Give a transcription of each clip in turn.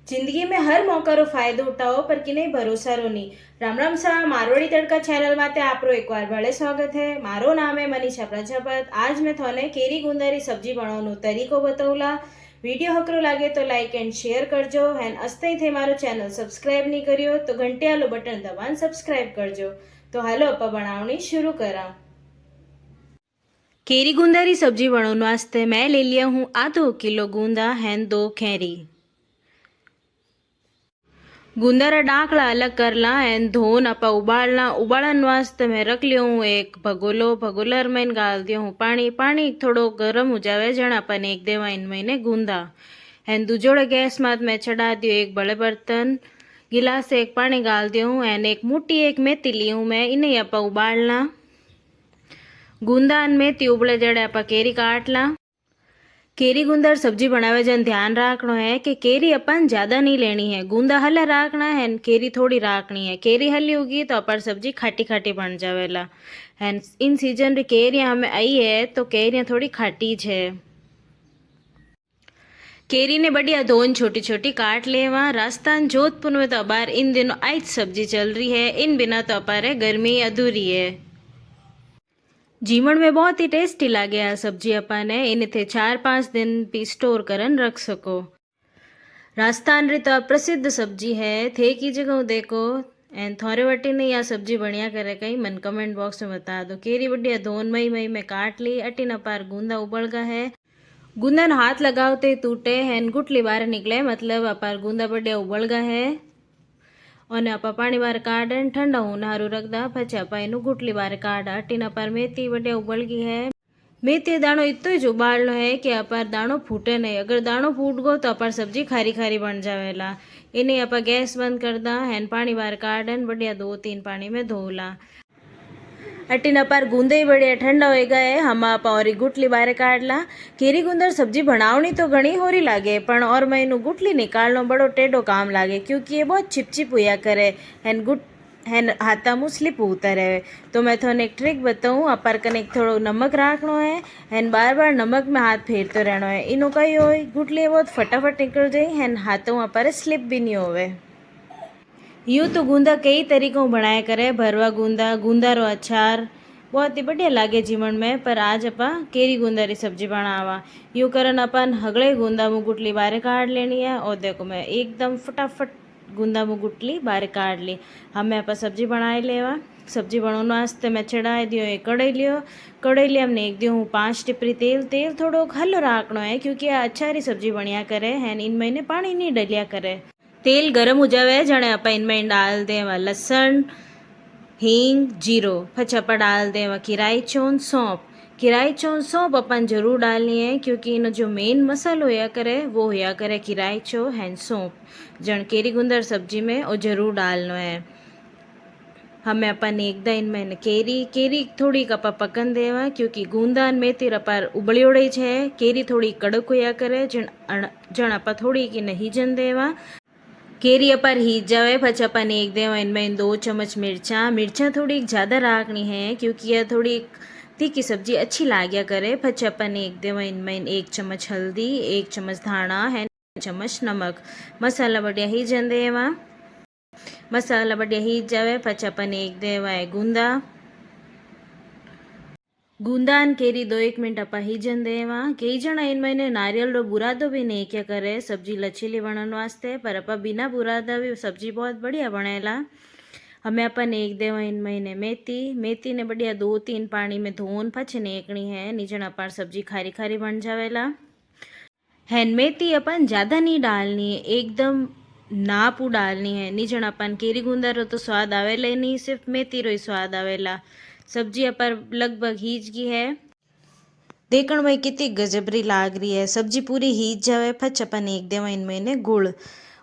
जिंदगी में हर मौका रो फायदो उठाओ पर कि नहीं भरोसा रो नहीं। राम राम सा मारवाड़ी तड़का चैनल माते आपरो एक बार भले स्वागत है। मारो नाम है मनीषा प्रजापत। आज मैं थोने केरी गुंदारी सब्जी बनावनो तरीको बताऊला। वीडियो हकरो लागे तो लाइक एंड शेयर करजो। एंड अस्थाई थे मारो चैनल सब्सक्राइब नहीं करियो तो घंटे वालो बटन दबान सब्सक्राइब करजो। तो हालो अपा बनावनी शुरू करा। केरी गुंदारी सब्जी बनाने वास्ते मैं ले लिया हूँ आधो किलो गूंदा एंड 2 कैरी। गुंदारा डाकला अलग करला एंड धोन आपा उबालना। उबालन वास्ते मैं रख लियो हूँ एक भगोलो। भगोलर में गाल दियो हूँ पानी। पानी थोड़ो गर्म हो जावे जण अपन एक देवा इन महीने गूंदा। एंड दूजोड़े गैस मात मैं चढ़ा दियो एक बड़े बर्तन। गिलास से एक पानी गाल दियो हूँ एंड एक मोटी एक मेथी ली हूँ मैं। इन्हें आपा उबालना। गूंदा एंड मेथी उबले जड़े आपा केरी काट ला। केरी गुंदर सब्जी बनावे जन ध्यान रखना है कि केरी अपन ज़्यादा नहीं लेनी है। गूंदा हल्ला रखना है, केरी थोड़ी रखनी है। केरी हल्ली होगी तो अपन सब्जी खाटी खाटी बन जावेला। एंड इन सीजन री केरियाँ हमें आई है तो केरियाँ थोड़ी खाटी है। केरी ने बढ़िया धोन छोटी छोटी काट लेवा। राजस्थान जोधपुर में तो अबार इन दिनों आई सब्जी चल रही है। इन बिना तो अपारे गर्मी अधूरी है। जीमण में बहुत ही टेस्टी लागे आ सब्जी अपने। इन्हें थे 4-5 दिन भी स्टोर करन रख सको। राजस्थान री तो प्रसिद्ध सब्जी है। थे की जगह देखो एंड थोड़े वटी ने यह सब्जी बढ़िया करे कहीं मन कमेंट बॉक्स में बता दो। केरी बढ़िया धोन मई मई में काट ली। अटी न पार गूंदा उबल गा है। गूंदा न हाथ लगावते टूटे हैन गुटली बाहर निकले मतलब अपार गूंदा बढ़िया उबल गा है। और आपा पानी बार काढ़ ठंडा होने हारू रख दा। पछे आपा एनु गुटली बार काढ़। अटीना पर मेथी बढ़िया उबल गई है। मेथी दाणो इतो ज उबालनो है कि अपार दाणो फूटे नहीं। अगर दाणो फूट गो तो अपार सब्जी खारी खारी बन जावेला। इन्हें आपा गैस बंद कर दा। हैन पानी बार काढ़ बढ़िया 2-3 पानी में धोला। अटीन अपार गूंदे ही बढ़िया ठंडा हो गए। हम आप और गुटली बाहर काढ़ ला। केरी गुंदर सब्जी बनावनी तो घनी होरी लागे पण और मैं इनू गुटली निकालनो बड़ो टेढ़ो काम लागे क्योंकि ये बहुत चिपचिप हुआ करे। हैन हाथा मुँह स्लिप होता रहे। तो मैं थोने एक ट्रिक बताऊँ। अपार कने थोड़ो नमक राखनो है। हैन बार बार नमक में हाथ फेरते रहना है। इनू कई हो गुटली बहुत फटाफट निकल जाए। हैन हाथों अपारे स्लिप भी नहीं होवे। यूँ तो गूंदा कई तरीकों बनाया करे। भरवा गूंदा, गूंदा रो अचार बहुत ही बढ़िया लागे जीवन में। पर आज अपा केरी गूंदा री सब्जी बनावा। यूँ करन अपन हगड़े गूंदा मुँह गुटली बाहर काढ़ लेनी है। और देखो मैं एकदम फटाफट गूंदा मुँह गुटली बाहर काढ़ ली। हमें अपा सब्जी बनाए लेवा। सब्जी बनाने वास्ते मैं चढ़ाई दियो एक कढ़ाई लियो। कढ़ाई लिया हमने एक दियो हूँ 5 टिपरी तेल। तेल थोड़ो हल्लो राखनो है क्योंकि आ अचारी सब्जी बनिया करे है। इन महीने पानी नहीं डलिया करे। तेल गरम हो जावे जने अपन इनमें डाल देवा लहसुन, हींग, जीरो। फिर अपन डाल देवा किराई चौन सौंफ। किराई चौन सौंफ अपन जरूर डालनी है क्योंकि इन जो मेन मसालो होया करे वो होया करे किराई चो हैंड सौंफ। जन केरी गुंदर सब्जी में वो जरूर डालनो है। हमें अपन एकदम इनमें केरी केरी थोड़ी कपा पकन देवा क्योंकि गूंदा मेथी रपार उबली उड़ी है। केरी थोड़ी कड़क होया करे जन अपा थोड़ी की नहीं जन देवा। केरी अपर हीट जावे पछ अपन एक देवा इनमें 2 चम्मच मिर्चा। मिर्चा थोड़ी ज़्यादा राखनी है क्योंकि यह थोड़ी तीखी सब्जी अच्छी लाग्या करे। पछ अपन एक देवा इनमें 1 चम्मच हल्दी, 1 चम्मच धाना है, 1 चम्मच नमक। मसाला बढ़िया ही जन देवा। मसाला बढ़िया हीट जावे पछ अपन एक देवा है गूंदा। गूंदा न केरी 2-1 मिनट अपा हीजन देवा। कई जना इन महीने नारियल रो बुरादो भी नहीं क्या करे सब्जी लचीली बनन वास्ते। पर अपा बिना बुरादा भी सब्जी बहुत बढ़िया बनेला। हमें अपन एक देवा इन महीने मेथी। मेथी ने बढ़िया 2-3 पानी में धोन पछ नेकनी है। नीचन अपार सब्जी खारी खारी बन जावेला। हैन मेथी अपन ज़्यादा नहीं डालनी है, एकदम नापू डालनी है। नीचन अपन केरी गूंदा रो तो स्वाद आवेला ही नहीं, सिर्फ मेथी रो ही स्वाद आवेला। सब्जी अपर लगभग हीज गई है। देखण में कितनी गजबरी लाग रही है। सब्जी पूरी हीज जावे पछ अपन एक देवा इनमें गुड़।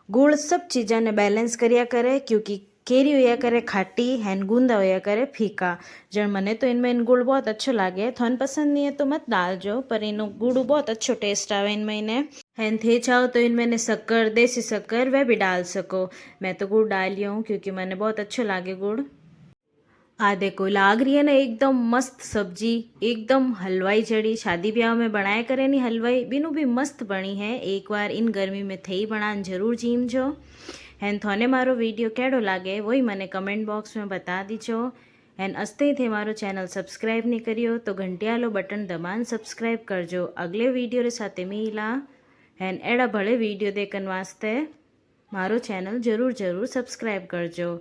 गुड़ सब चीज़ा ने बैलेंस करिया करे क्योंकि केरी होया करे खाटी हैन गूंदा होया करे फीका। जन मने तो इनमें गुड़ बहुत अच्छो लागे। थोन पसंद नहीं है तो मत डालजो पर इनो गुड़ बहुत अच्छो टेस्ट आवे इनमें हैन थे चाहो तो इनमें शक्कर देसी शक्कर वह भी डाल सको। मैं तो गुड़ डाली हूँ क्योंकि मैंने बहुत अच्छो लागे गुड़। आ देखो लाग रही है ना एकदम मस्त सब्जी, एकदम हलवाई जड़ी शादी ब्याह में बनाया करे नी हलवाई बिनु भी मस्त बनी है। एक बार इन गर्मी में थई बनान जरूर जीमजो। एन थोने मारो वीडियो केड़ो लागे वही मने कमेंट बॉक्स में बता दीजो। एन अस्ते थे मारो चैनल सब्सक्राइब नहीं करियो तो घंटियालो बटन दबान सब्सक्राइब करजो। अगले वीडियो रे साथे मिला एन एड़ा भले वीडियो देखन वास्ते मारो चैनल जरूर सब्सक्राइब करजो।